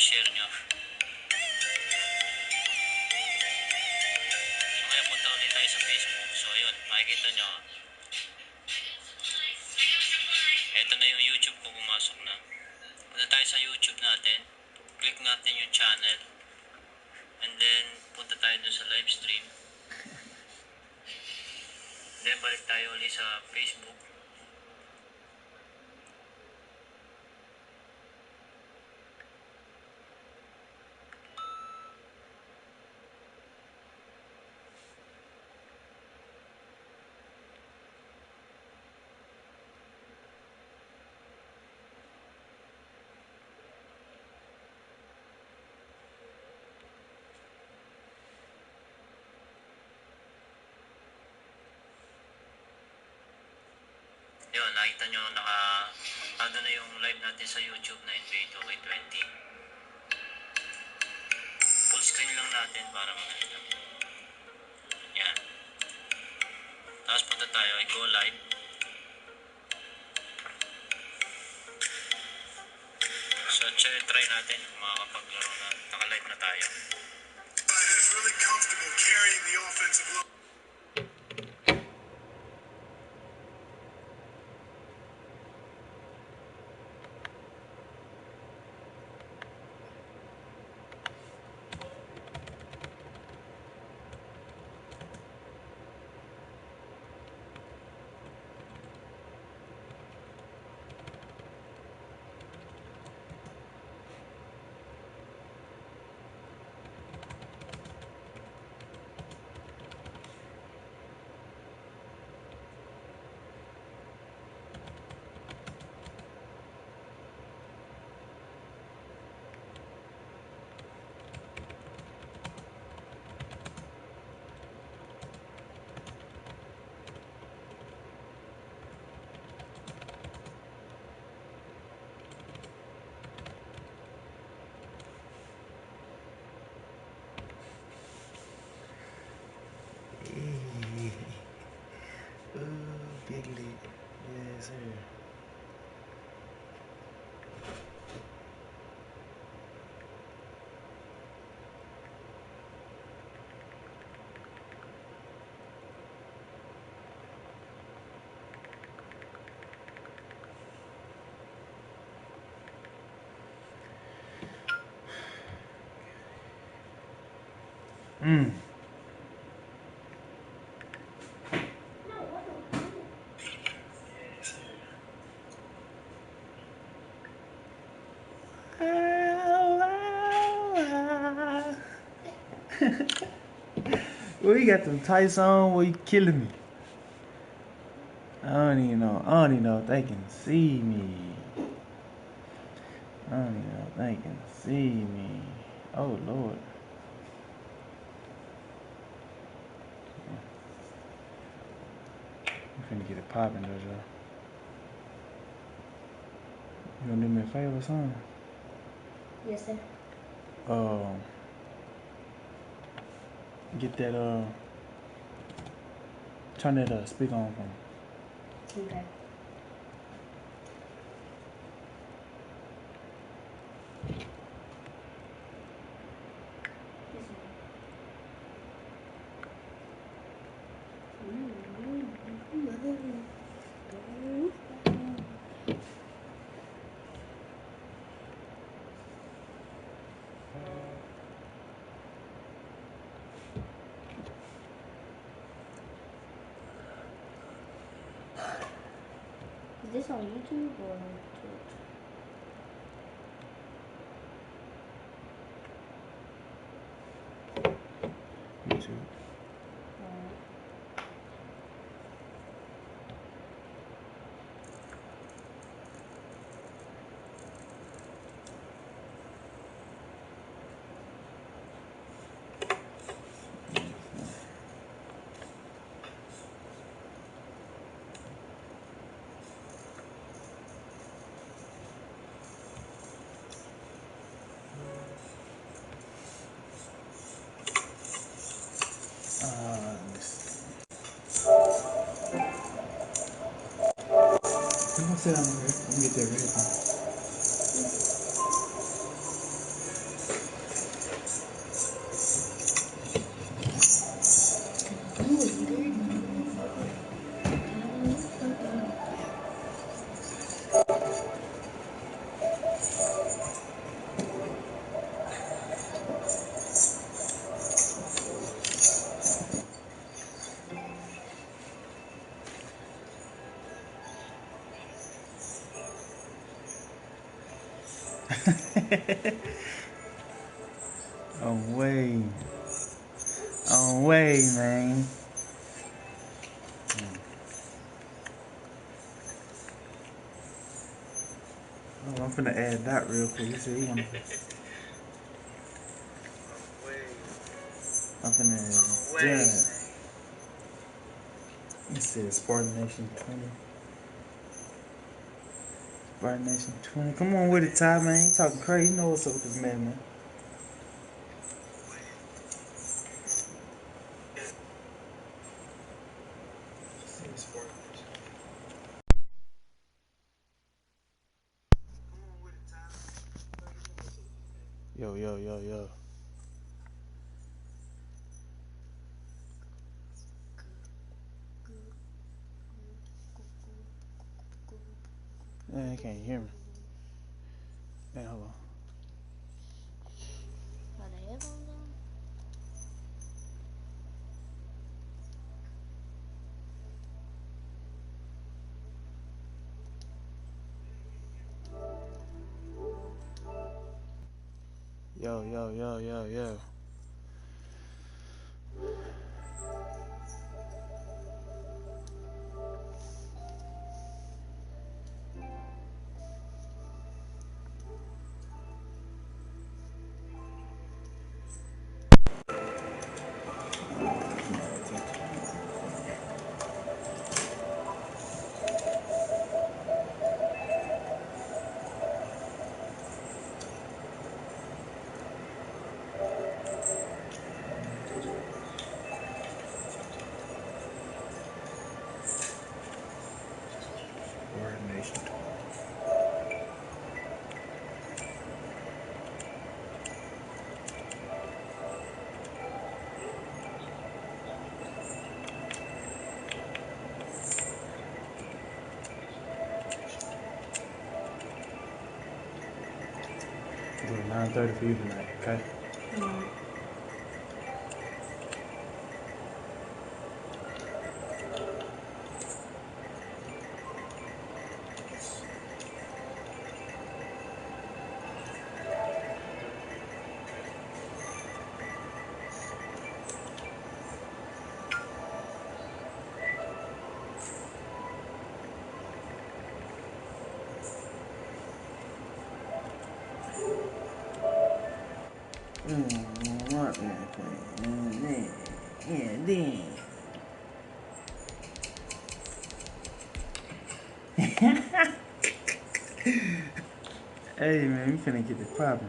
i-share nyo. So ngayon punta ulit tayo sa Facebook. So yun, makikita nyo. Ito na yung YouTube ko, pumasok na. Punta tayo sa YouTube natin. Click natin yung channel. And then, punta tayo dun sa live stream. Then, balik tayo ulit sa Facebook. Yun, nakita nyo, ando na yung live natin sa YouTube na NBA 2K20. Full screen lang natin para makita. Yan. Tapos punta tayo, go live. So, try natin kung makakapaglaro na. Naka-live na tayo. It's really comfortable carrying the offensive load. Big league. Yes, sir. Well, you got them tights on where you killing me. I don't even know if they can see me. I don't even know if they can see me. Oh, Lord. I'm finna get it popping, though, y'all. You gonna do me a favor or something? Yes, sir. Get that, turn that speaker on for me. Okay. Is this on YouTube or Twitch? YouTube. I'm gonna sit down here and get that ready. On way. On way, man. Oh, I'm finna add that real quick. You see, I'm finna add that. It says Spartan Nation 20. Spartan Nation 20. Come on with it, Ty, man. You talking crazy. You know what's up with this man, man. Yo, yo, yo, yo. Man, you can't hear me. Man, hold on. Are the headphones on? Yo, yo, yo, yo, yo. Spartan Nation 20. Do it 9:30 for you tonight, okay? Hey man, we finna get it poppin'.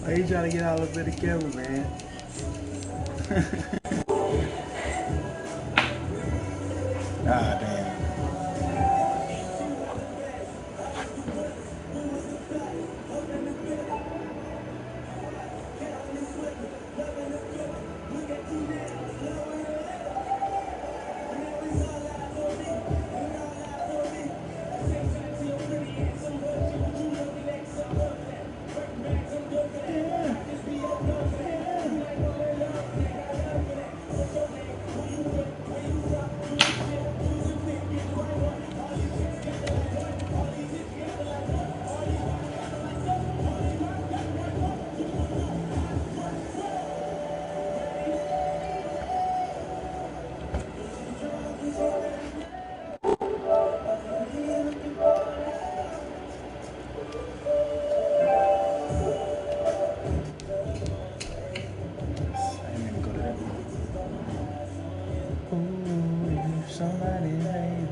Why you trying to get all up in the camera, man? Ah, damn. Ooh, somebody, baby.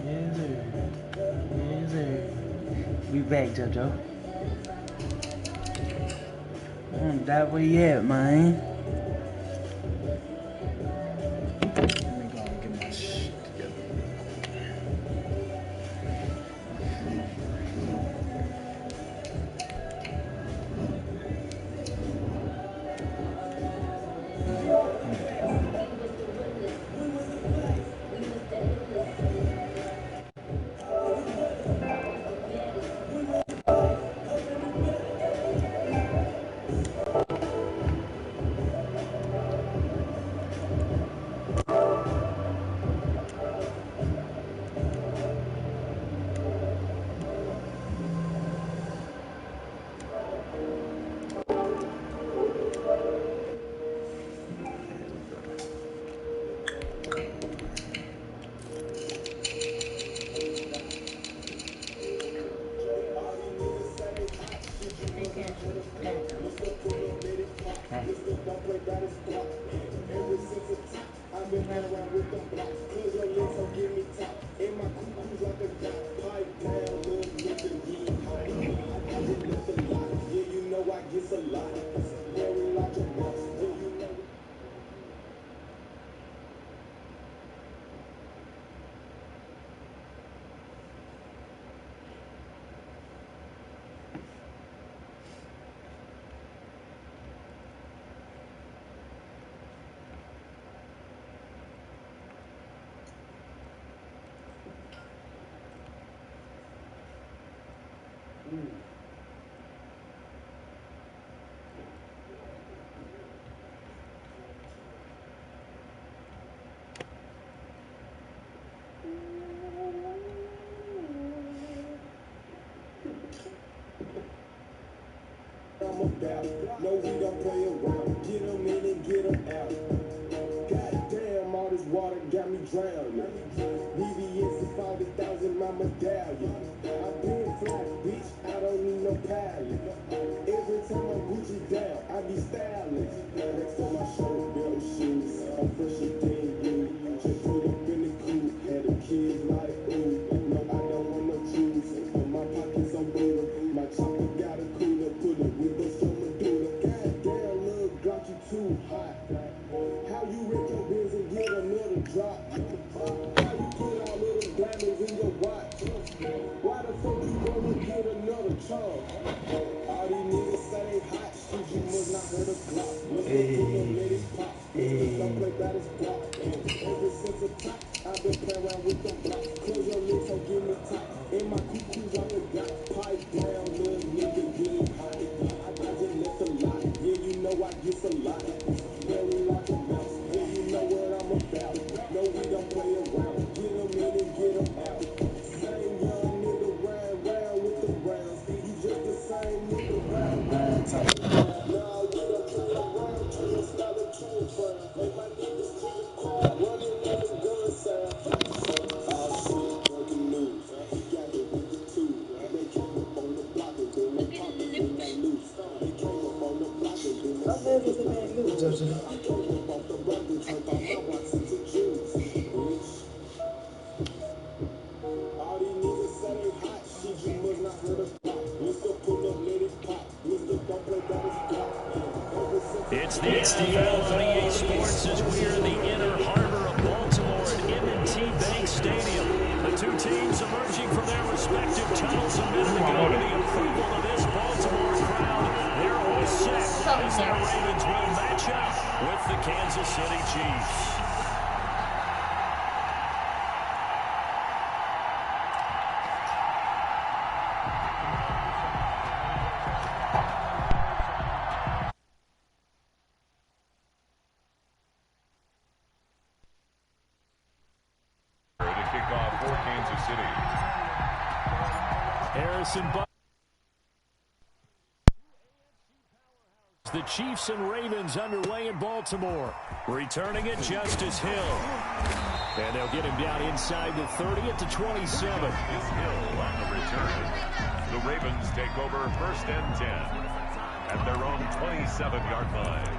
Yes, sir. Yes, sir. We back, JoJo. That way yet, man. Let me go and get my shit together. No, we don't play around. Get them in and get them out. God damn, all this water got me drowning. BBS is 40,000, my medallion. I've been fly, bitch, I don't need no pilot. Every time I'm Gucci down, I be styling. Next on my shoulder, belt shoes. I'm fresher than you. Just pull up in the coupe, had the kids like, ooh. No, I don't want no juice. But my pockets on Buddha. My chopper got a cooler, put a windows from Medulla. Goddamn, little Glock, you too hot. How you wreck your biz and get another drop? How you put all little diamonds in your watch? Why the fuck you wanna get another charge? All these niggas say they hot shit, you must not heard a Glock. Must have put them let it pop. Don't play by this block. Ever since the top, I've been playing around with them blocks. Close your lips, don't give me top. In my cuckoos, I forgot. Pipe down, little nigga, get it hot. I just left a lot. Yeah, you know I get a lot. Very like a mouse. Yeah, you know what I'm about. No, we don't play around. Get them in and get them out. Same young nigga round with the rounds. You just the same nigga round. Nah, we don't play around. Turn your style into a friend. Make my niggas to the car. Running on the gun sound. Oh shit, breaking news. He got it with the two. They came up on the block and then they popped it and got loose. They came up on the block and then they said they got loose. I came up off the block and turned all my rocks into juice. Bitch. All these niggas say they hot shit, you must not heard of pop. Mr. Pull up, let it pop. Mr. Don't play It's the NFL on EA Sports as we are in the inner harbor of Baltimore at M&T Bank Stadium. The two teams emerging from their respective tunnels a minute ago with the approval of this Baltimore crowd. They're all set as the Ravens will match up with the Kansas City Chiefs. The Chiefs and Ravens underway in Baltimore. Returning it, Justice Hill. And they'll get him down inside the 30 at the 27. Is Hill on the return. The Ravens take over 1st and 10 at their own 27-yard line.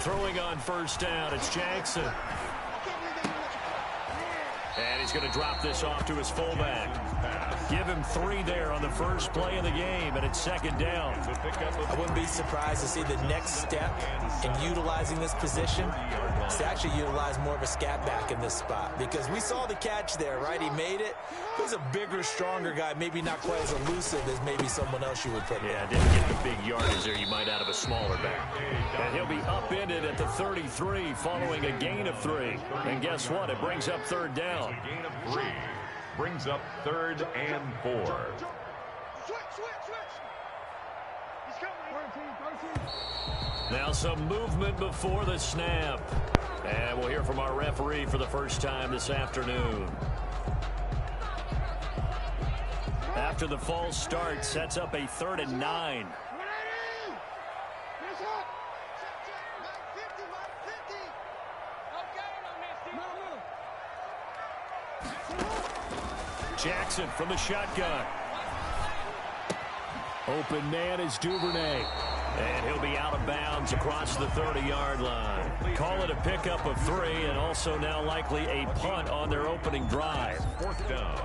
Throwing on 1st down, it's Jackson. And he's going to drop this off to his fullback. Give him 3 there on the first play of the game, and it's 2nd down. I wouldn't be surprised to see the next step in utilizing this position is to actually utilize more of a scat back in this spot, because we saw the catch there, right? He made it. He's a bigger, stronger guy, maybe not quite as elusive as maybe someone else you would put in. Yeah, didn't get the big yardage there you might out of a smaller back. And he'll be upended at the 33 following a gain of 3. And guess what? It brings up 3rd down. A gain of 3 brings up 3rd and 4. Now some movement before the snap. And we'll hear from our referee for the first time this afternoon. After the false start, sets up a 3rd and 9. Jackson from the shotgun. Open man is Duvernay. And he'll be out of bounds across the 30-yard line. Call it a pickup of 3, and also now likely a punt on their opening drive. 4th down.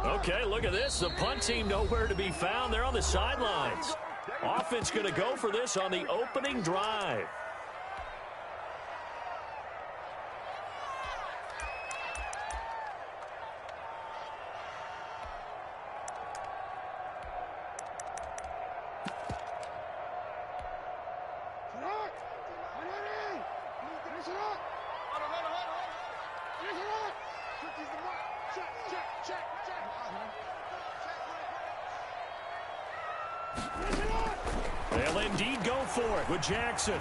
Okay, look at this. The punt team nowhere to be found. They're on the sidelines. Offense going to go for this on the opening drive. They'll indeed go for it with Jackson.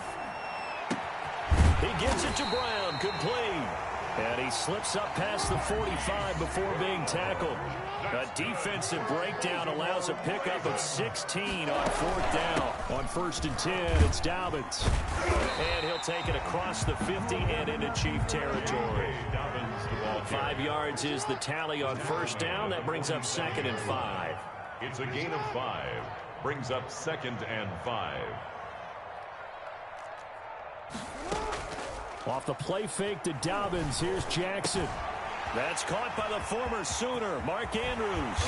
He gets it to Brown, complete. And he slips up past the 45 before being tackled. A defensive breakdown allows a pickup of 16 on 4th down. On 1st and 10, it's Dobbins. And he'll take it across the 50 and into Chief territory. 5 yards is the tally on 1st down. That brings up 2nd and 5. It's a gain of 5. Brings up 2nd and 5. Off the play fake to Dobbins, here's Jackson. That's caught by the former Sooner, Mark Andrews.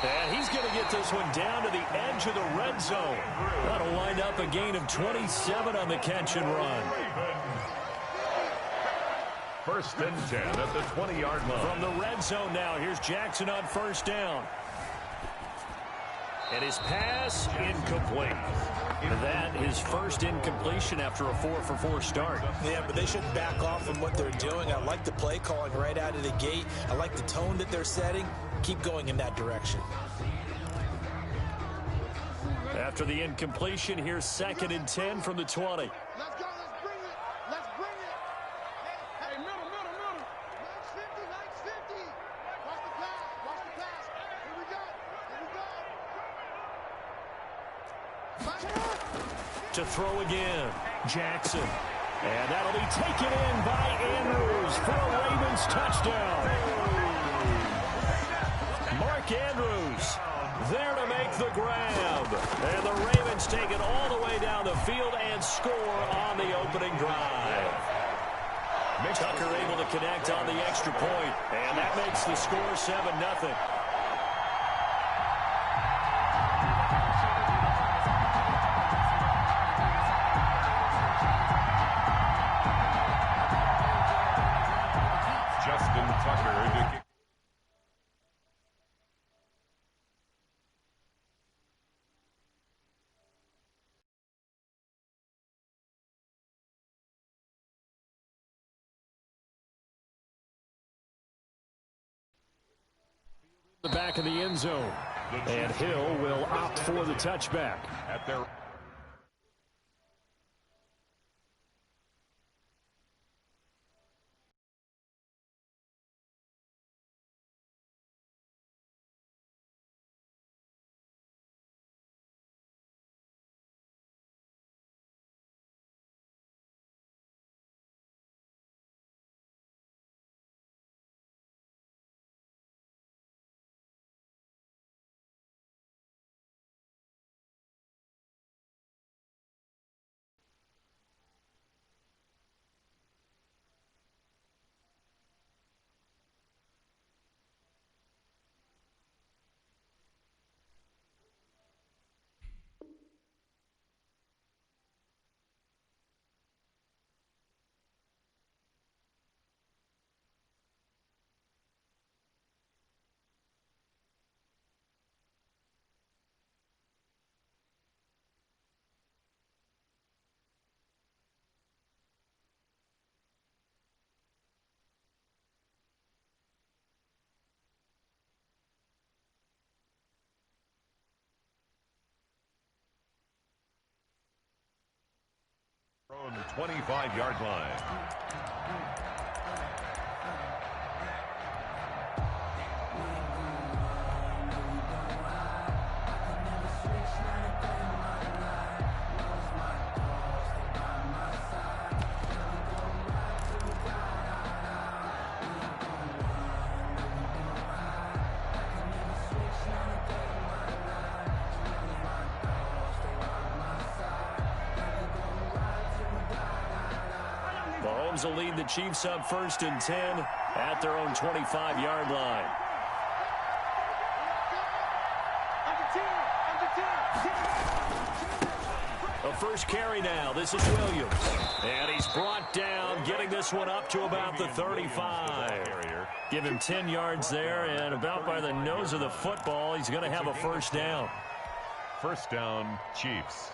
And he's going to get this one down to the edge of the red zone. That'll wind up a gain of 27 on the catch and run. 1st and 10 at the 20-yard line. From the red zone now, here's Jackson on 1st down. And his pass incomplete. That his first incompletion after a 4-for-4 start. Yeah, but they shouldn't back off from what they're doing. I like the play calling right out of the gate. I like the tone that they're setting. Keep going in that direction. after the incompletion. Here's 2nd and 10 from the 20. Let's go. Let's bring it. Let's bring it. Hey, middle. Lights 50. Watch the pass. Here we go. To throw again, Jackson. And that'll be taken in by Andrews for a Ravens touchdown. Mark Andrews there to make the grab. And the Ravens take it all the way down the field and score on the opening drive. Tucker able to connect on the extra point, and that makes the score 7-0. The back of the end zone, and Hill will opt for the touchback. At their own 25-yard line. Mahomes will lead the Chiefs up 1st and 10 at their own 25-yard line. A first carry now. This is Williams. And he's brought down, getting this one up to about the 35. Give him 10 yards there, and about by the nose of the football, he's going to have a first down. First down, Chiefs.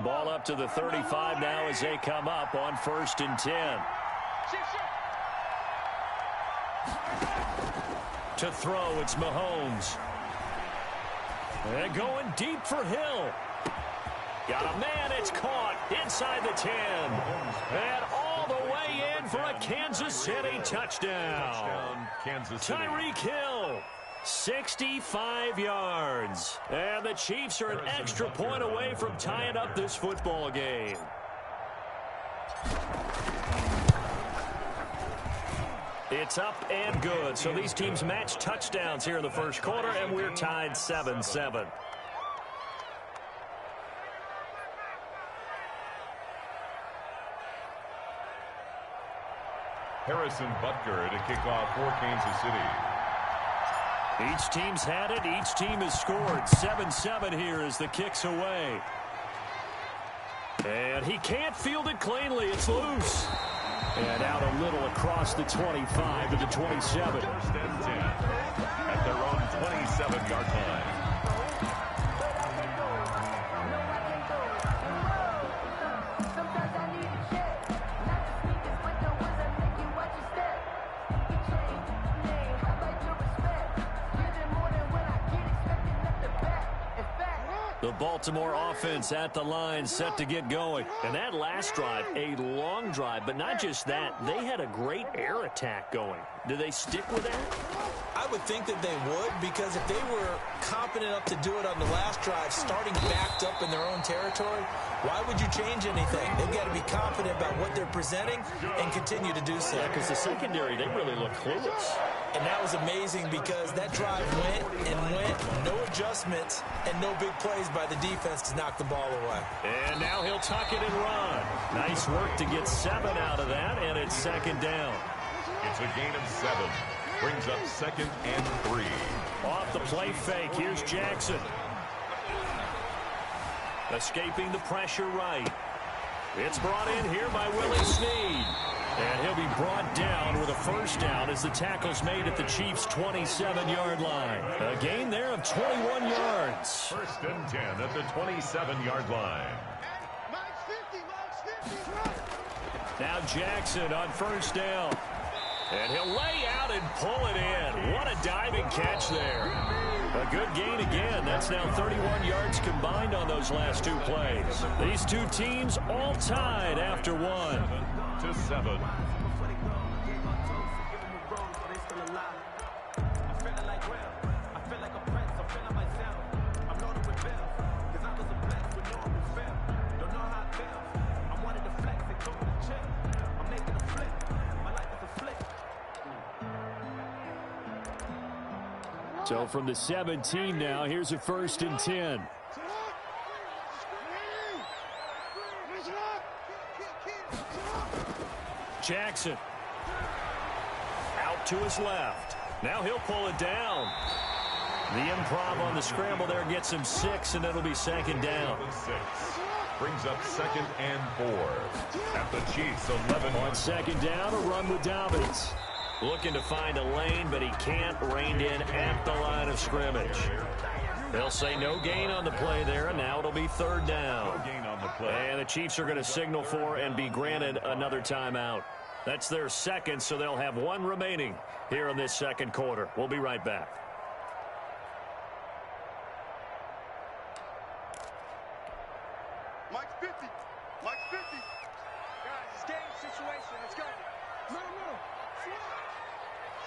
Ball up to the 35 now as they come up on 1st and 10. To throw, it's Mahomes. And going deep for Hill. Got a man, it's caught inside the 10. And all the way in for a Kansas City touchdown. Kansas City. Tyreek Hill. 65 yards. And the Chiefs are an extra point away from tying up this football game. It's up and good. So these teams match touchdowns here in the first quarter, and we're tied 7-7. Harrison Butker to kick off for Kansas City. Each team's had it. Each team has scored. 7-7 here as the kick's away. And he can't field it cleanly. It's loose. And out a little across the 25 to the 27. First and 10 at their own 27-yard line. The Baltimore offense at the line, set to get going. And that last drive, a long drive, but not just that. They had a great air attack going. Do they stick with that? I would think that they would, because if they were confident enough to do it on the last drive, starting backed up in their own territory, why would you change anything? They've got to be confident about what they're presenting and continue to do so. Yeah, because the secondary, they really look clueless. And that was amazing because that drive went and went, no adjustments, and no big plays by the defense to knock the ball away. And now he'll tuck it and run. Nice work to get 7 out of that, and it's second down. It's a gain of 7. Brings up 2nd and 3. Off the play fake, here's Jackson. Escaping the pressure right. It's brought in here by Willie Snead. And he'll be brought down with a first down as the tackle's made at the Chiefs' 27-yard line. A gain there of 21 yards. 1st and 10 at the 27-yard line. Now Jackson on first down. And he'll lay out and pull it in. What a diving catch there. A good gain again. That's now 31 yards combined on those last 2 plays. These 2 teams all tied after 1. 7-7. So from the 17 now, here's a 1st and 10. Jackson. Out to his left. Now he'll pull it down. The improv on the scramble there gets him 6, and it'll be second down. 6. Brings up 2nd and 4. At the Chiefs, 11. On second down, a run with Dobbins. Looking to find a lane, but he can't. Reined in at the line of scrimmage. They'll say no gain on the play there, and now it'll be 3rd down. No gain on the play. And the Chiefs are going to signal for and be granted another timeout. That's their 2nd, so they'll have 1 remaining here in this 2nd quarter. We'll be right back. Mike's 50. Mike's 50. Guys, it's game situation. Let's go. No.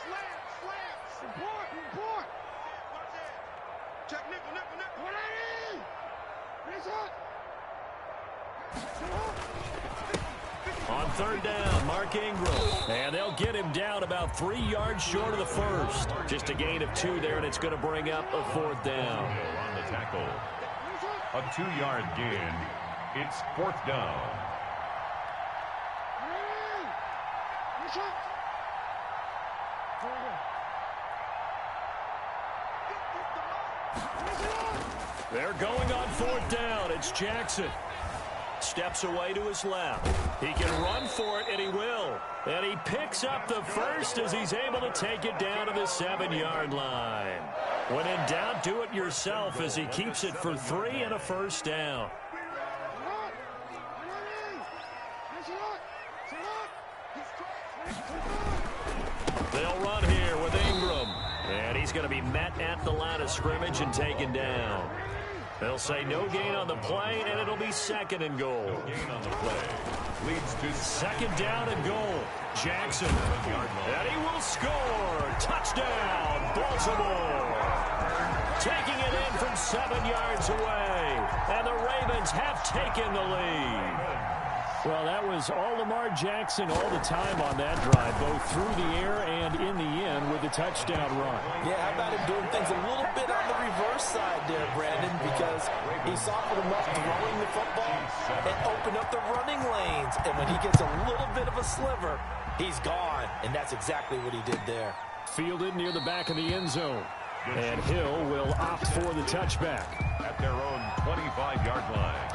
Slam. Support. Check nickel. What I need? Raise up. On 3rd down, Mark Ingram. And they'll get him down about 3 yards short of the first. Just a gain of 2 there, and it's going to bring up a 4th down. On the tackle. A 2-yard gain. It's 4th down. They're going on 4th down. It's Jackson. Steps away to his left. He can run for it, and he will. And he picks up the first as he's able to take it down to the 7-yard line. When in doubt, do it yourself as he keeps it for 3 and a first down. They'll run here with Ingram. And he's going to be met at the line of scrimmage and taken down. They'll say no gain on the play, and it'll be 2nd and goal. No gain on the play. Leads to 2nd down and goal. Jackson. And he will score. Touchdown, Baltimore. Taking it in from 7 yards away. And the Ravens have taken the lead. Well, that was all Lamar Jackson all the time on that drive, both through the air and in the end with the touchdown run. Yeah, how about him doing things a little bit on the reverse side there, Brandon, because he softened him up throwing the football and opened up the running lanes. And when he gets a little bit of a sliver, he's gone. And that's exactly what he did there. Fielded near the back of the end zone. And Hill will opt for the touchback. at their own 25-yard line.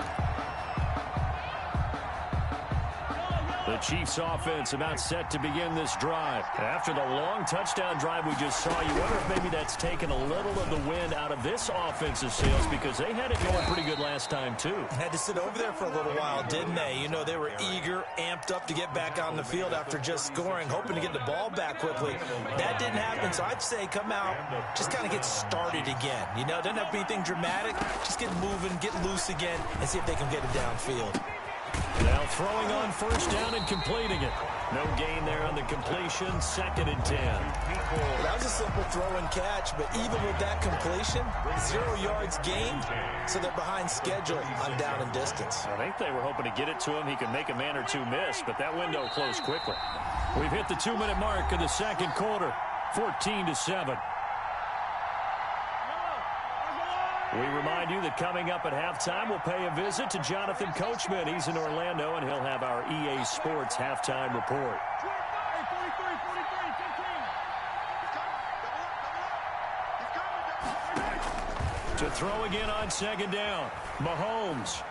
The Chiefs offense about set to begin this drive. After the long touchdown drive we just saw, you wonder if maybe that's taken a little of the wind out of this offensive sails because they had it going pretty good last time too. Had to sit over there for a little while, didn't they? You know, they were eager, amped up to get back on the field after just scoring, hoping to get the ball back quickly. That didn't happen, so I'd say come out, just kind of get started again. You know, doesn't have to be anything dramatic. Just get moving, get loose again, and see if they can get it downfield. Now throwing on first down and completing it. No gain there on the completion, 2nd and 10. Well, that was a simple throw and catch, but even with that completion, 0 yards gained, so they're behind schedule on down and distance. I think they were hoping to get it to him. He could make a man or two miss, but that window closed quickly. We've hit the 2-minute mark of the second quarter, 14-7. We remind you that coming up at halftime, we'll pay a visit to Jonathan Coachman. He's in Orlando, and he'll have our EA Sports halftime report. To throw again on 2nd down, Mahomes.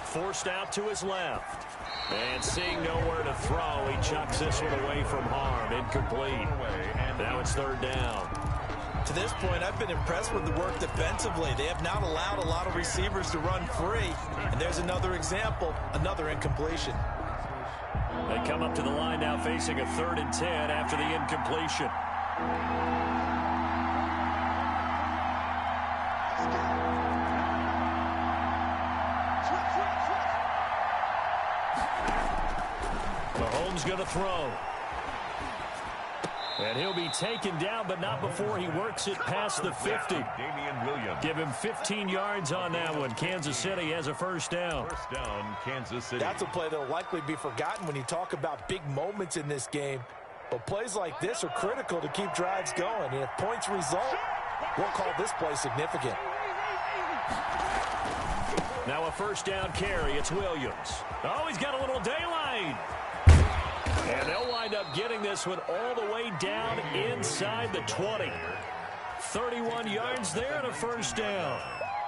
Forced out to his left. And seeing nowhere to throw, he chucks this one away from harm. Incomplete. Now it's 3rd down. To this point, I've been impressed with the work defensively. They have not allowed a lot of receivers to run free. And there's another example, another incompletion. They come up to the line now facing a 3rd and 10 after the incompletion. Mahomes going to throw. And he'll be taken down, but not before he works it past the 50. Give him 15 yards on that one. Kansas City has a first down. First down, Kansas City. That's a play that will likely be forgotten when you talk about big moments in this game. But plays like this are critical to keep drives going. And if points result, we'll call this play significant. Now a first down carry. It's Williams. Oh, he's got a little daylight. And they'll wind up getting this one all the way down inside the 20. 31 yards there and a first down.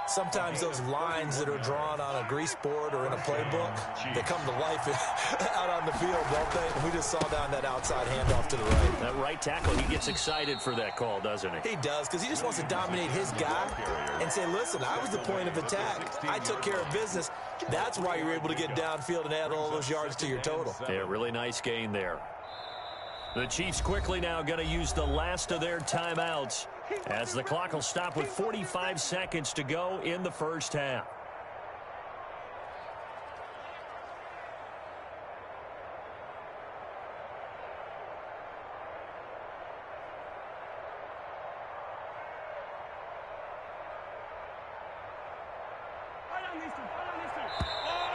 Sometimes those lines that are drawn on a grease board or in a playbook, they come to life out on the field, don't they? And we just saw down that outside handoff to the right. That right tackle, he gets excited for that call, doesn't he? He does, because he just wants to dominate his guy and say, listen, I was the point of attack. I took care of business. That's why you're able to get downfield and add all those yards to your total. Yeah, really nice gain there. The Chiefs quickly now going to use the last of their timeouts as the clock will stop with 45 seconds to go in the first half.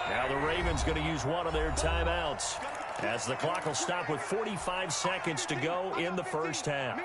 Now the Ravens going to use one of their timeouts as the clock will stop with 45 seconds to go in the first half.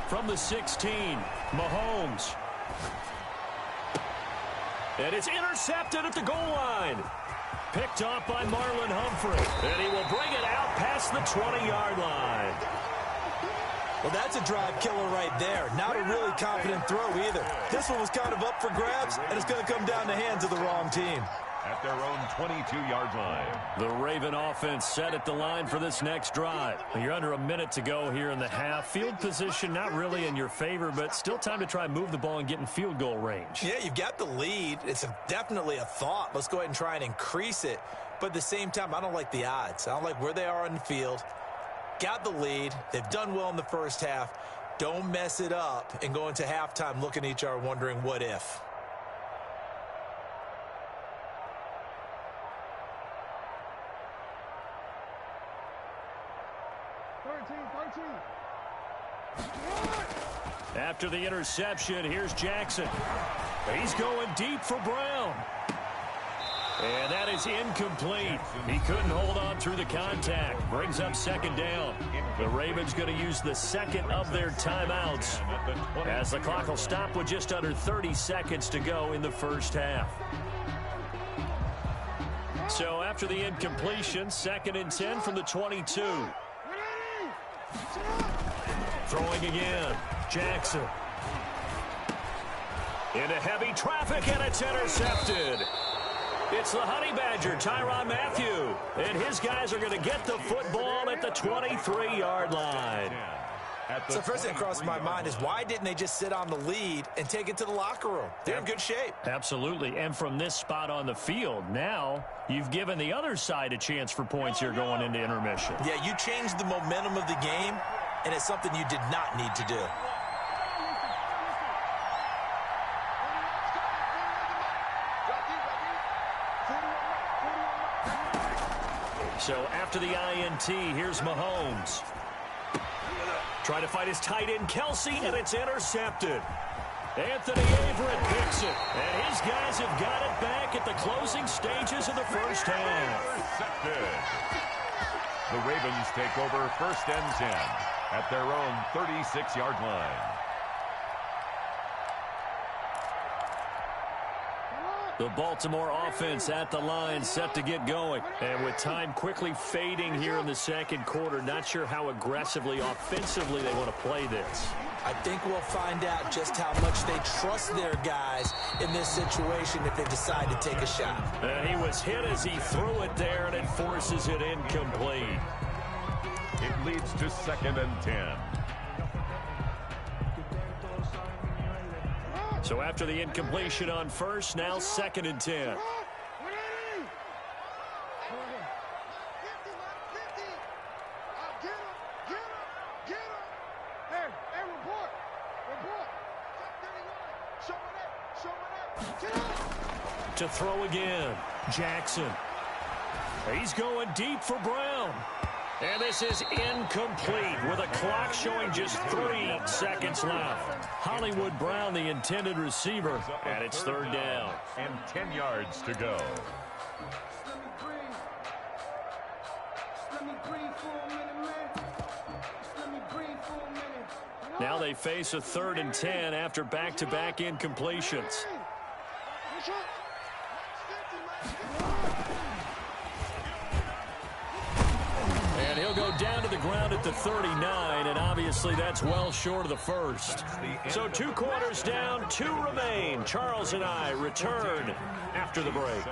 From the 16, Mahomes. And it's intercepted at the goal line. Picked off by Marlon Humphrey. And he will bring it out past the 20-yard line. Well, that's a drive killer right there. Not a really confident throw either. This one was kind of up for grabs, and it's going to come down the hands of the wrong team. At their own 22-yard line. The Raven offense set at the line for this next drive. You're under a minute to go here in the half. Field position not really in your favor, but still time to try and move the ball and get in field goal range. Yeah, you've got the lead. It's definitely a thought. Let's go ahead and try and increase it. But at the same time, I don't like the odds. I don't like where they are on the field. Got the lead. They've done well in the first half. Don't mess it up and go into halftime looking at each other wondering what if. After the interception, here's Jackson. He's going deep for Brown. And that is incomplete. He couldn't hold on through the contact. Brings up second down. The Ravens going to use the second of their timeouts as the clock will stop with just under 30 seconds to go in the first half. So after the incompletion, 2nd and 10 from the 22. Throwing again. Jackson. Into heavy traffic, and it's intercepted. It's the Honey Badger, Tyrann Mathieu. And his guys are going to get the football at the 23-yard line. So first thing that crossed my mind is why didn't they just sit on the lead and take it to the locker room? They're in good shape. Absolutely. And from this spot on the field, now you've given the other side a chance for points here going into intermission. Yeah, you changed the momentum of the game, and it's something you did not need to do. So after the INT, here's Mahomes. Trying to fight his tight end, Kelsey, and it's intercepted. Anthony Averett picks it, and his guys have got it back at the closing stages of the first half. Intercepted. The Ravens take over 1st and 10 at their own 36-yard line. The Baltimore offense at the line, set to get going. And with time quickly fading here in the second quarter, not sure how aggressively, offensively they want to play this. I think we'll find out just how much they trust their guys in this situation if they decide to take a shot. And he was hit as he threw it there, and it forces it incomplete. It leads to 2nd and 10. So after the incompletion on first, now 2nd and 10. To throw again, Jackson. He's going deep for Brown. And this is incomplete with a clock showing just 3 seconds left. Hollywood Brown, the intended receiver, and it's 3rd down. And 10 yards to go. Now they face a 3rd and 10 after back-to-back incompletions. And he'll go down to the ground at the 39, and obviously that's well short of the first. So 2 quarters down, 2 remain. Charles and I return after the break.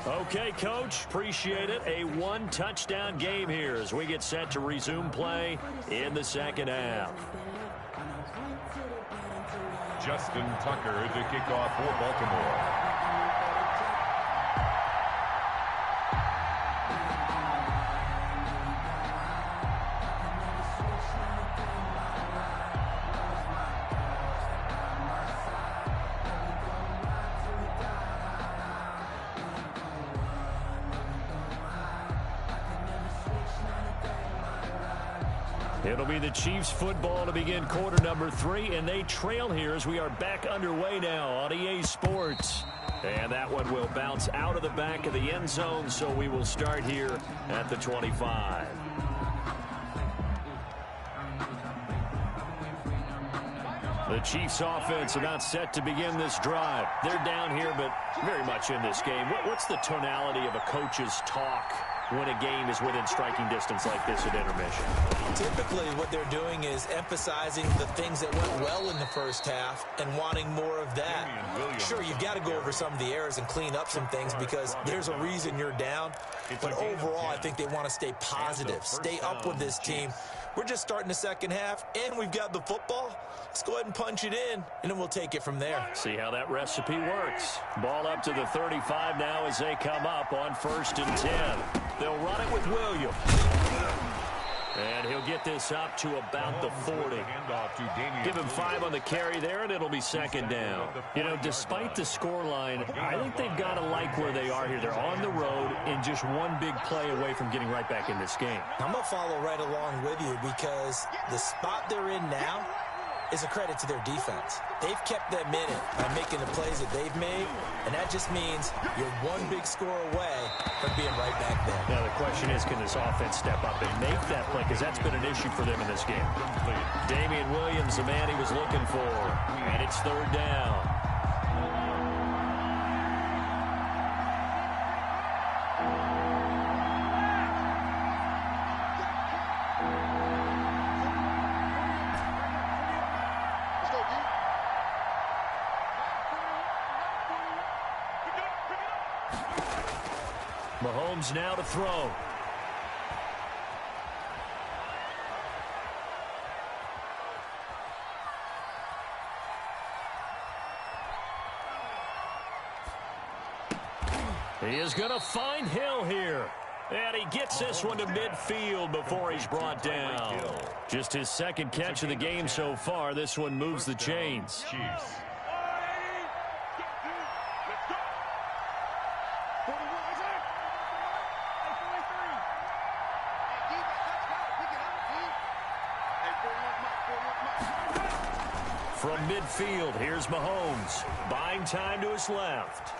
Okay, Coach, appreciate it. A 1-touchdown game here as we get set to resume play in the second half. Justin Tucker to kick off for Baltimore. It'll be the Chiefs football to begin quarter number 3, and they trail here as we are back underway now on EA Sports. And that one will bounce out of the back of the end zone, so we will start here at the 25. The Chiefs offense about set to begin this drive. They're down here, but very much in this game. What's the tonality of a coach's talk when a game is within striking distance like this at intermission? Typically what they're doing is emphasizing the things that went well in the first half and wanting more of that. Sure, you've got to go over some of the errors and clean up some things because there's a reason you're down. But overall, I think they want to stay positive, stay up with this team. We're just starting the second half, and we've got the football. Let's go ahead and punch it in, and then we'll take it from there. See how that recipe works. Ball up to the 35 now as they come up on 1st and 10. They'll run it with Williams. And he'll get this up to about the 40. Give him 5 on the carry there, and it'll be 2nd down. You know, despite the scoreline, I think they've got to like where they are here. They're on the road and just one big play away from getting right back in this game. I'm going to follow right along with you because the spot they're in now, is a credit to their defense. They've kept them in it by making the plays that they've made, and that just means you're one big score away from being right back there. Now the question is, can this offense step up and make that play? Because that's been an issue for them in this game. Damian Williams, the man he was looking for, and it's third down. Mahomes now to throw. He is going to find Hill here. And he gets this one to midfield before he's brought down. Just his second catch of the game so far. This one moves the chains. Chiefs. From midfield, here's Mahomes. Buying time to his left.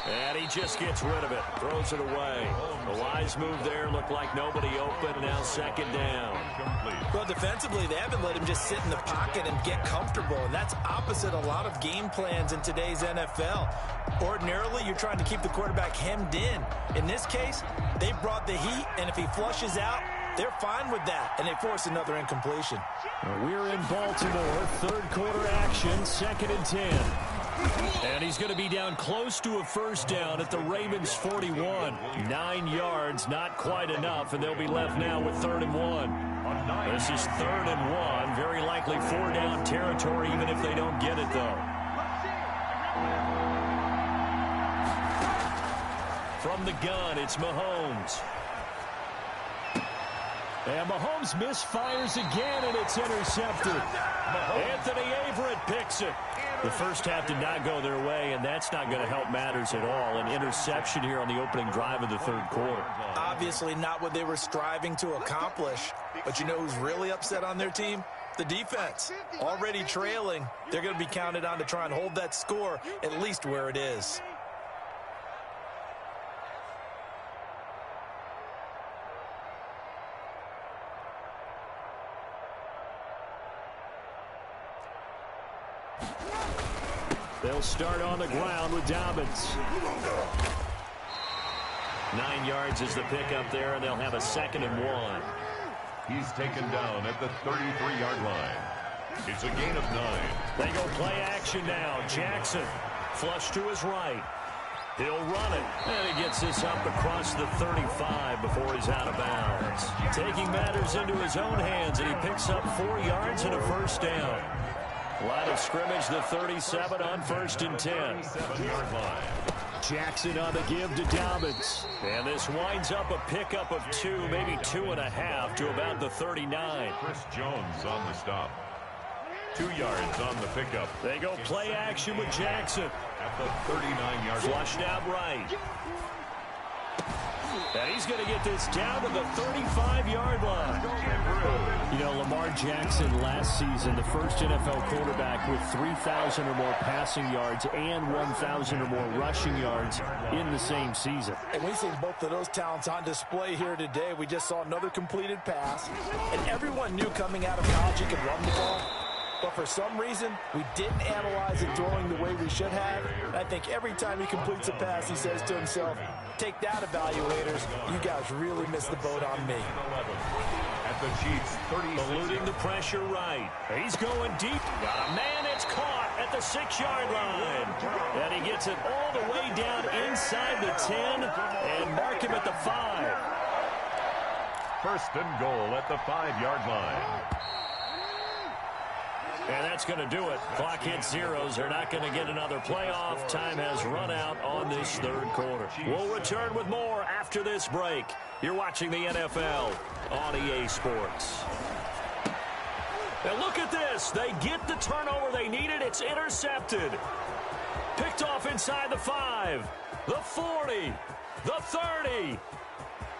And he just gets rid of it. Throws it away. A wise move there. Looked like nobody open. Now second down. Well, defensively, they haven't let him just sit in the pocket and get comfortable. And that's opposite a lot of game plans in today's NFL. Ordinarily, you're trying to keep the quarterback hemmed in. In this case, they brought the heat, and if he flushes out, they're fine with that, and they force another incompletion. We're in Baltimore. Third quarter action. Second and 10. And he's going to be down close to a first down at the Ravens 41. 9 yards, not quite enough, and they'll be left now with 3rd and 1. This is 3rd and 1. Very likely 4-down territory, even if they don't get it, though. From the gun, it's Mahomes. And Mahomes misfires again, and it's intercepted. Anthony Averett picks it. The first half did not go their way, and that's not going to help matters at all. An interception here on the opening drive of the third quarter. Obviously not what they were striving to accomplish. But you know who's really upset on their team? The defense. Already trailing. They're going to be counted on to try and hold that score at least where it is. They'll start on the ground with Dobbins. 9 yards is the pickup there, and they'll have a 2nd and 1. He's taken down at the 33-yard line. It's a gain of 9. They go play action now. Jackson flush to his right. He'll run it, and he gets this up across the 35 before he's out of bounds. Taking matters into his own hands, and he picks up 4 yards and a first down. Line of scrimmage, the 37 on 1st and 10. Jackson on the give to Dobbins. And this winds up a pickup of 2, maybe 2.5 to about the 39. Chris Jones on the stop. 2 yards on the pickup. They go play action with Jackson. At the 39-yard line. Flushed out right. And he's going to get this down to the 35-yard line. You know, Lamar Jackson last season, the first NFL quarterback with 3,000 or more passing yards and 1,000 or more rushing yards in the same season. And we've seen both of those talents on display here today. We just saw another completed pass. And everyone knew coming out of college he could run the ball. But for some reason, we didn't analyze it throwing the way we should have. And I think every time he completes a pass, he says to himself, take that, evaluators. You guys really missed the boat on me. At the Chiefs, 36. Eluding the pressure right. He's going deep. Got a man. It's caught at the 6-yard line. And he gets it all the way down inside the 10 and mark him at the 5. 1st and goal at the 5-yard line. And that's going to do it. Clock hits zeros. They're not going to get another playoff. Time has run out on this third quarter. We'll return with more after this break. You're watching the NFL on EA Sports. And look at this. They get the turnover they needed. It's intercepted. Picked off inside the 5, the 40, the 30.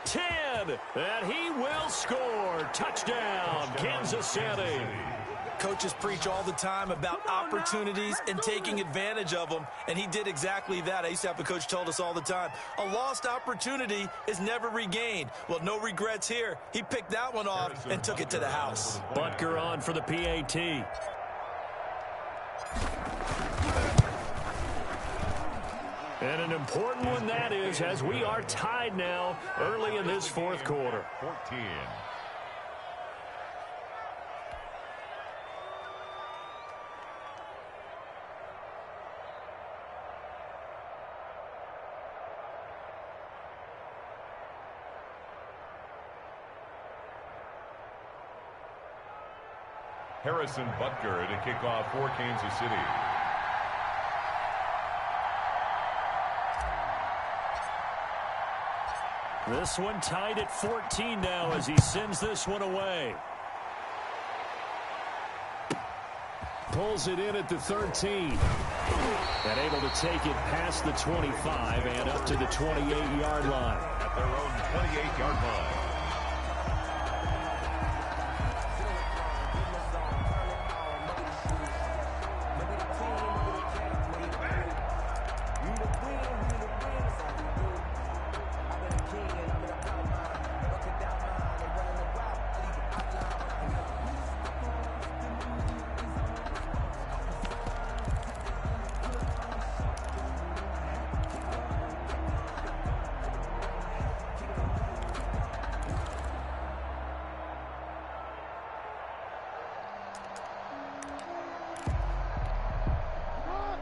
10, and he will score. Touchdown, Kansas City. Coaches preach all the time about opportunities and taking advantage of them, and he did exactly that. I used to have a coach told us all the time, a lost opportunity is never regained. Well, no regrets here. He picked that one off and took it to the house. Butker on for the PAT. And an important one that is, as we are tied now early in this fourth quarter. 14. Harrison Butker to kick off for Kansas City. This one tied at 14 now as he sends this one away. Pulls it in at the 13. And able to take it past the 25 and up to the 28-yard line. At their own 28-yard line.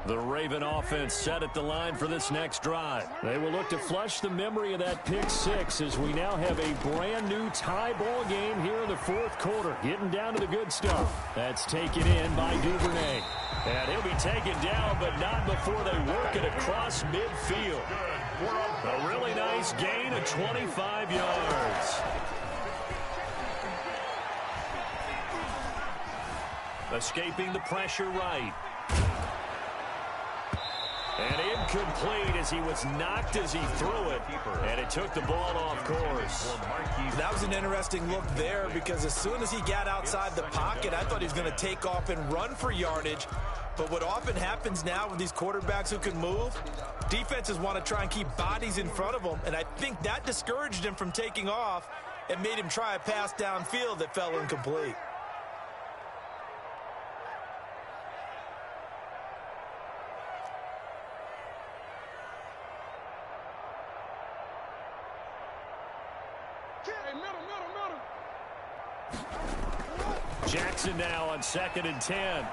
The Raven offense set at the line for this next drive. They will look to flush the memory of that pick six as we now have a brand new tie ball game here in the fourth quarter. Getting down to the good stuff. That's taken in by Duvernay. And he'll be taken down, but not before they work it across midfield. A really nice gain of 25 yards. Escaping the pressure right. And incomplete as he was knocked as he threw it. And it took the ball off course. That was an interesting look there because as soon as he got outside the pocket, I thought he was going to take off and run for yardage. But what often happens now with these quarterbacks who can move, defenses want to try and keep bodies in front of them. And I think that discouraged him from taking off and made him try a pass downfield that fell incomplete. Jackson now on 2nd and 10.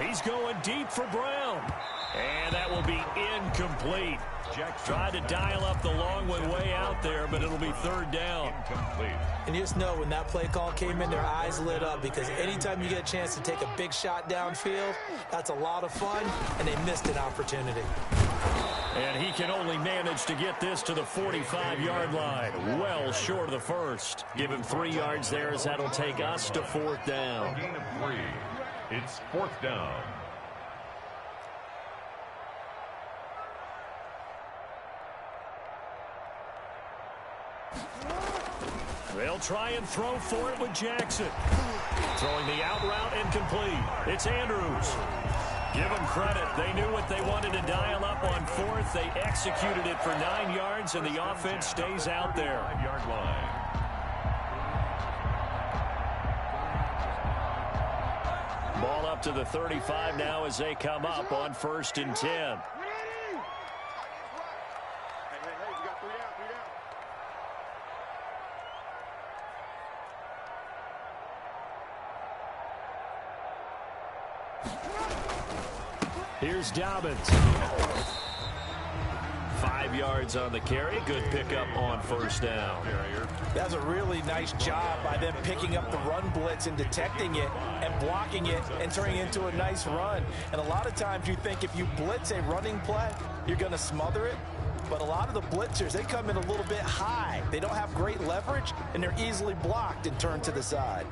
He's going deep for Brown. And that will be incomplete. Jackson tried to dial up the long one way out there, but it'll be third down. Incomplete. And you just know when that play call came in, their eyes lit up because anytime you get a chance to take a big shot downfield, that's a lot of fun, and they missed an opportunity. And he can only manage to get this to the 45-yard line. Well short of the first. Give him 3 yards there as that'll take us to fourth down. A gain of 3. It's fourth down. They'll try and throw for it with Jackson. Throwing the out route incomplete. It's Andrews. Give them credit. They knew what they wanted to dial up on fourth. They executed it for 9 yards, and the offense stays out there. 5-yard line. Ball up to the 35 now as they come up on 1st and 10. Here's Dobbins. 5 yards on the carry. Good pickup on first down. That's a really nice job by them picking up the run blitz and detecting it and blocking it and turning it into a nice run. And a lot of times you think if you blitz a running play, you're going to smother it. But a lot of the blitzers, they come in a little bit high. They don't have great leverage, and they're easily blocked and turned to the side.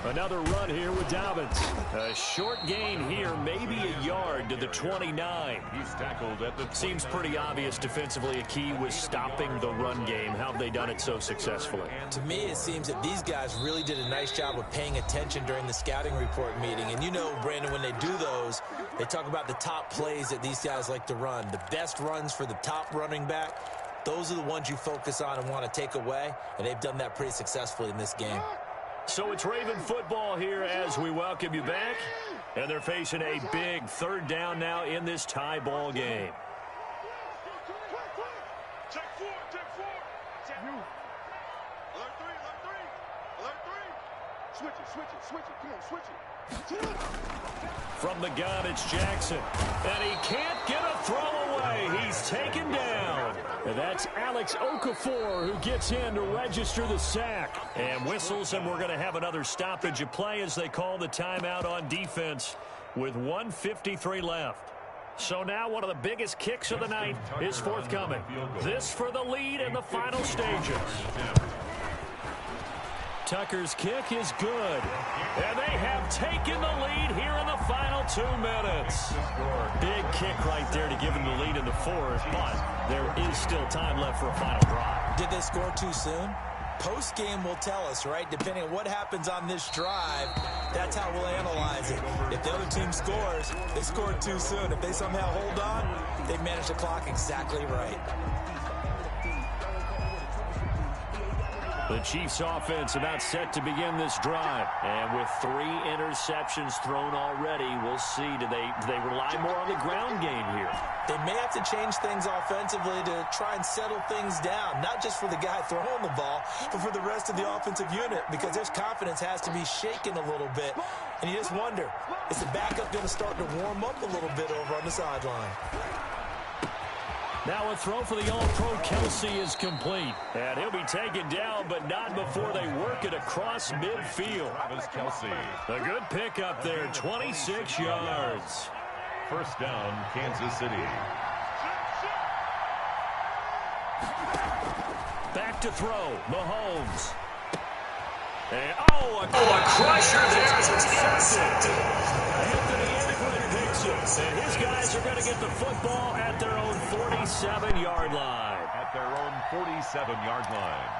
Another run here with Dobbins. A short gain here, maybe a yard to the 29. He's tackled at the... Seems pretty obvious defensively a key was stopping the run game. How have they done it so successfully? To me, it seems that these guys really did a nice job of paying attention during the scouting report meeting. And you know, Brandon, when they do those, they talk about the top plays that these guys like to run. The best runs for the top running back, those are the ones you focus on and want to take away. And they've done that pretty successfully in this game. So it's Raven football here as we welcome you back. And they're facing a big third down now in this tie ball game. Check four. Check you. Alert three. Switch it. Come on, switch it. From the gun, it's Jackson. And he can't get a throw away. He's taken down. And that's Alex Okafor who gets in to register the sack. And whistles, and we're going to have another stoppage of play as they call the timeout on defense with 1:53 left. So now one of the biggest kicks of the night is forthcoming. This for the lead in the final stages. Tucker's kick is good. And they have taken the lead here in the final 2 minutes. Big kick right there to give them the lead in the fourth, but there is still time left for a final drive. Did they score too soon? Post-game will tell us, right? Depending on what happens on this drive, that's how we'll analyze it. If the other team scores, they scored too soon. If they somehow hold on, they managed the clock exactly right. The Chiefs offense about set to begin this drive. And with 3 interceptions thrown already, we'll see. Do they rely more on the ground game here? They may have to change things offensively to try and settle things down, not just for the guy throwing the ball, but for the rest of the offensive unit, because their confidence has to be shaken a little bit. And you just wonder, is the backup going to start to warm up a little bit over on the sideline? Now a throw for the All-Pro Kelsey is complete. And he'll be taken down, but not before they work it across midfield. Travis Kelsey. A good pickup there, 26 yards. First down, Kansas City. Back to throw, Mahomes. And, a crusher there as it's intercepted. Anthony Edwards picks it. And his guys are going to get the football at their own 47-yard line. At their own 47-yard line.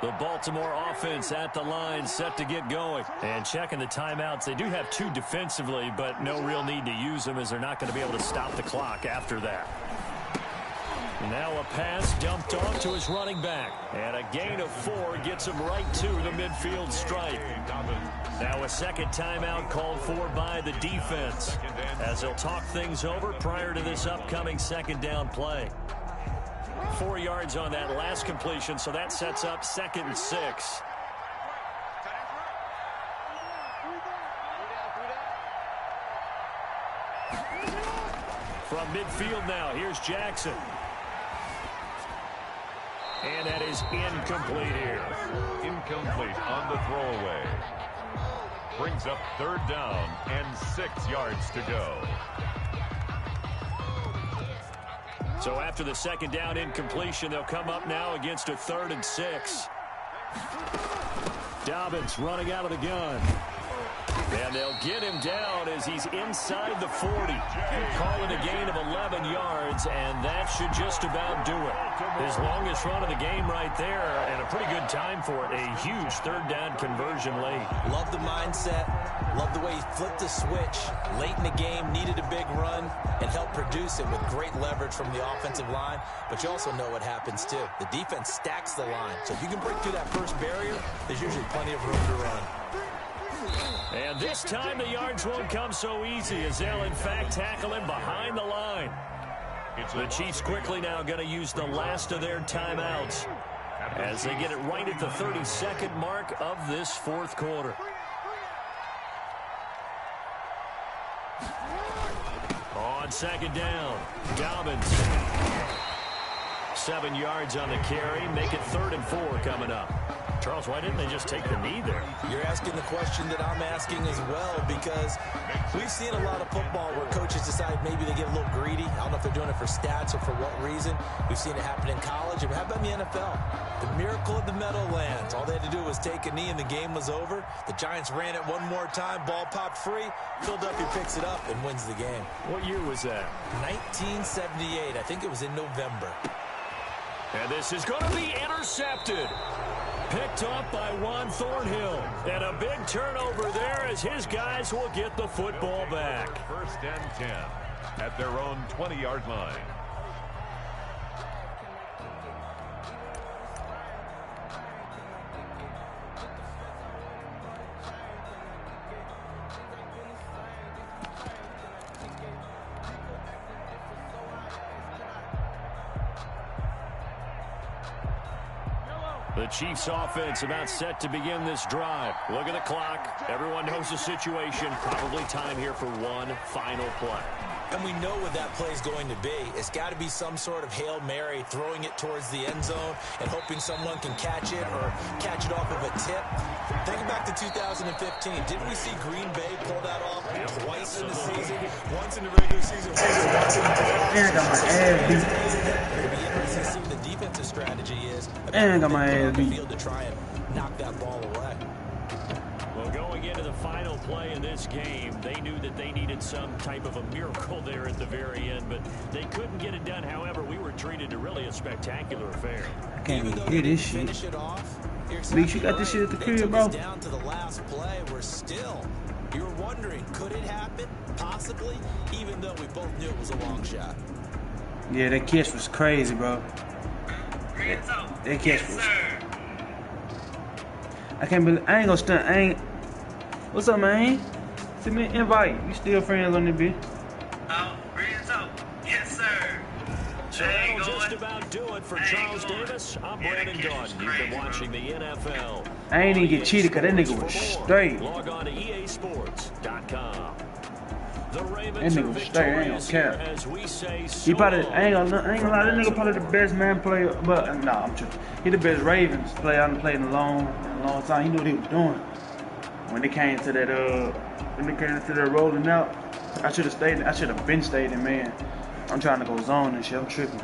The Baltimore offense at the line, set to get going. And checking the timeouts, they do have 2 defensively, but no real need to use them as they're not going to be able to stop the clock after that. Now a pass dumped off to his running back. And a gain of 4 gets him right to the midfield stripe. Now a second timeout called for by the defense as they'll talk things over prior to this upcoming second down play. 4 yards on that last completion, so that sets up 2nd and 6. From midfield now, here's Jackson. And that is incomplete here. Incomplete on the throwaway. Brings up 3rd down and 6 yards to go. So after the second down incompletion, they'll come up now against a 3rd and 6. Dobbins running out of the gun. And they'll get him down as he's inside the 40. Calling a gain of 11 yards, and that should just about do it. His longest run of the game right there, and a pretty good time for it. A huge 3rd down conversion late. Love the mindset. Love the way he flipped the switch late in the game, needed a big run, and helped produce it with great leverage from the offensive line. But you also know what happens, too. The defense stacks the line. So if you can break through that first barrier, there's usually plenty of room to run. And this time the yards won't come so easy as they'll, in fact, tackle him behind the line. The Chiefs quickly now going to use the last of their timeouts as they get it right at the 32nd mark of this 4th quarter. On second down, Dobbins. 7 yards on the carry. Make it 3rd and 4 coming up. Charles, why didn't they just take the knee there? You're asking the question that I'm asking as well, because we've seen a lot of football where coaches decide maybe they get a little greedy. I don't know if they're doing it for stats or for what reason. We've seen it happen in college. And how about in the NFL? The miracle of the Meadowlands. All they had to do was take a knee and the game was over. The Giants ran it one more time. Ball popped free. Philadelphia picks it up and wins the game. What year was that? 1978. I think it was in November. And this is going to be intercepted. Picked up by Juan Thornhill. And a big turnover there as his guys will get the football back. First and 10 at their own 20-yard line. The Chiefs offense about set to begin this drive. Look at the clock. Everyone knows the situation. Probably time here for one final play. And we know what that play is going to be. It's got to be some sort of Hail Mary, throwing it towards the end zone and hoping someone can catch it or catch it off of a tip. Thinking back to 2015, didn't we see Green Bay pull that off twice in the season? Once in the regular season, once in the playoffs. And I got my ass beat. It'll be interesting to see what the defensive strategy is. And I got my ass beat. To try and knock that ball away. Well, going into the final play in this game, they knew that they needed some type of a miracle there at the very end, but they couldn't get it done. However, we were treated to really a spectacular affair. I can't even hear this shit. At least you got this shit at the crib, bro. Down to the last play, we're still. You were wondering, could it happen? Possibly, even though we both knew it was a long shot. Yeah, that catch was crazy, bro. That catch was. I can't believe. I ain't gonna stunt. I ain't. What's up, man? Send me an invite. You still friends on this bitch? Yes, sir. So that'll just about do it for Charles Davis. I'm Brandon Dunn. You've been watching the NFL. I ain't even get cheated because that nigga was straight. Log on to EASports.com. The That Ravens are nigga was straight. I ain't victorious gonna here cap. as we say He probably. so I ain't gonna lie. That nigga probably the best man player. But nah, I'm tripping. He the best Ravens player I've played in a long time. He knew what he was doing. When they came to that, rolling out, I should have stayed. I should have been stayed in, man. I'm trying to go zone and shit. I'm tripping.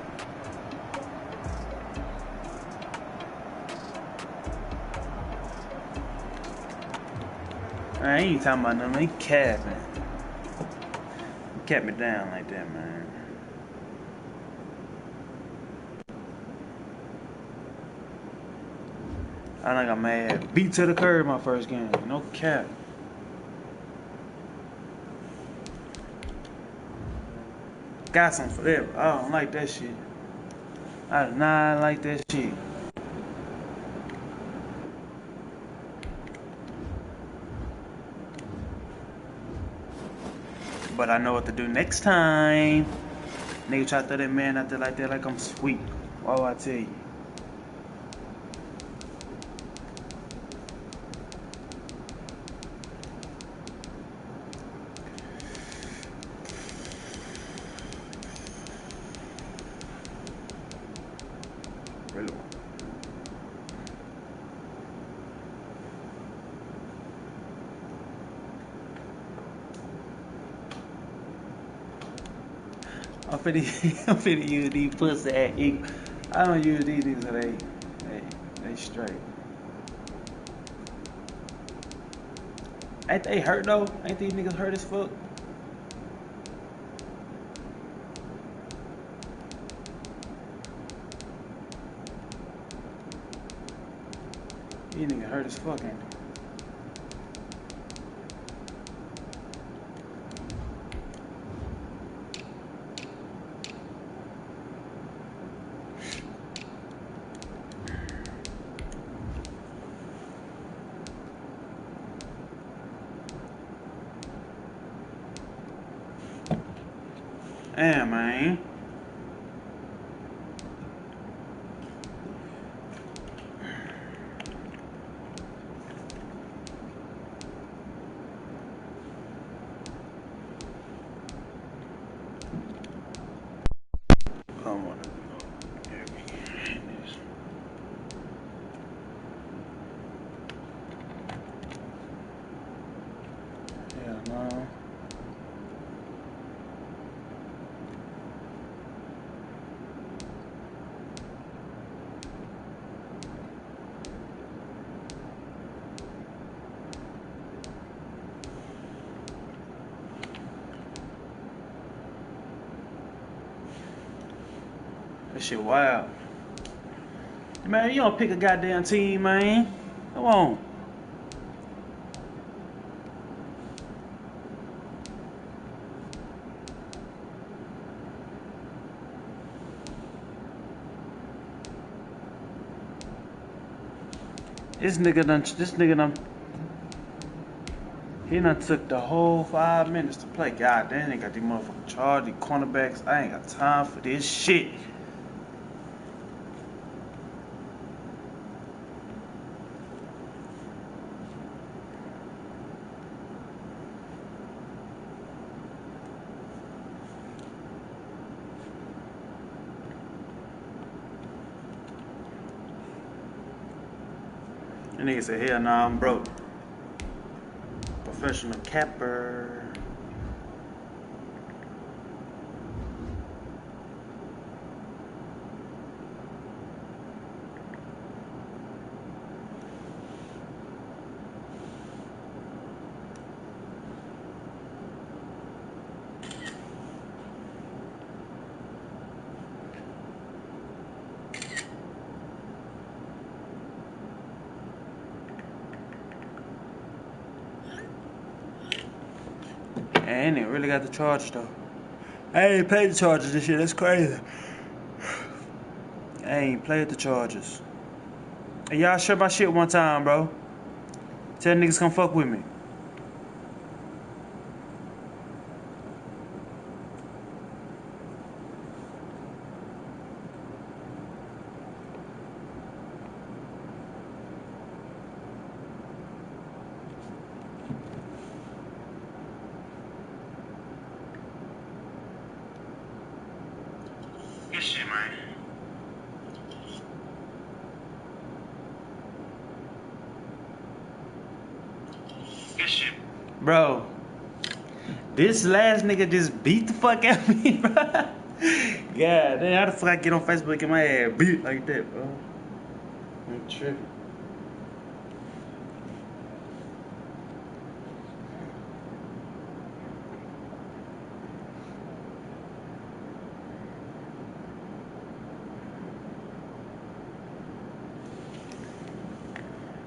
I ain't talking about nothing. He capping. He kept me down like that, man. I done got mad. Beat to the curb my first game. No cap. Got some for that. I don't like that shit. I do not like that shit. But I know what to do next time. Nigga try to throw that man out there like I'm sweet. Why would I tell you? I'm finna use these pussy at equal. I don't use these niggas, so they straight. Ain't they hurt though? Ain't these niggas hurt as fuck? These niggas hurt as fuck, ain't they? Damn, man. Come on. That shit wild. Man, you don't pick a goddamn team, man. Come on. This nigga done, he done took the whole 5 minutes to play. God damn, they got these motherfucking charge, these cornerbacks. I ain't got time for this shit. That nigga said, hell nah, I'm broke. Professional capper. And it really got the charge though. I ain't played the Chargers this year, that's crazy. I ain't played the Chargers. Hey, y'all share my shit one time, bro. Tell niggas come fuck with me. Good shit, man. Good shit. Bro, this last nigga just beat the fuck out of me, bro. Yeah, then how the fuck I get on Facebook and get my ass beat like that, bro? I'm tripping.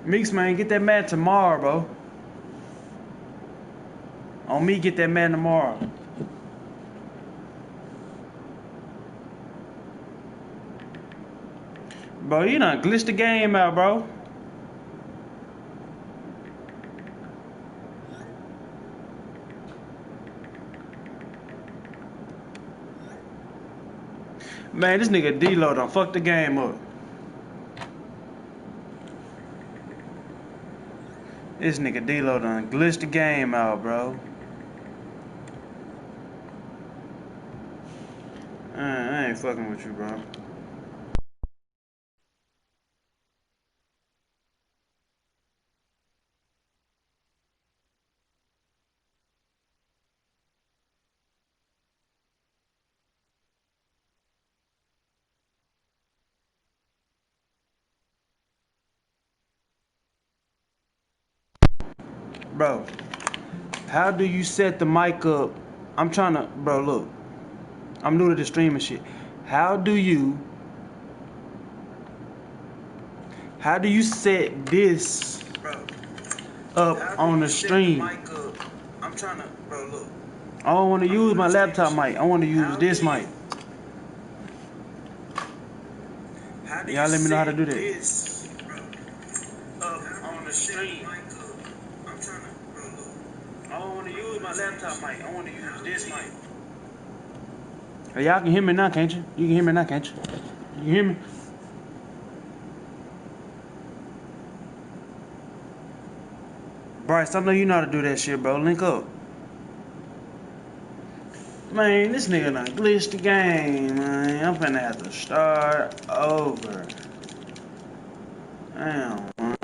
Meeks, man, get that man tomorrow, bro. On me, get that man tomorrow. Bro, you done glitched the game out, bro. Man, this nigga D-Lo done fucked the game up. This nigga D-Lo done glitched the game out, bro. I ain't fucking with you, bro. Bro, how do you set the mic up? I'm trying to, bro, look. I'm new to the streaming shit. How do you set this up on the stream? I'm trying to, bro, look. I don't want to use my laptop mic. I want to use this mic. Y'all let me know how to do that. On the stream. I'm trying to, bro, look. I don't want to use my laptop mic. I want to use this mic. Hey, y'all can hear me now, can't you? You can hear me now, can't you? You can hear me? Bryce, I know you know how to do that shit, bro. Link up. Man, this nigga done glitched the game, man. I'm finna have to start over. Damn, man.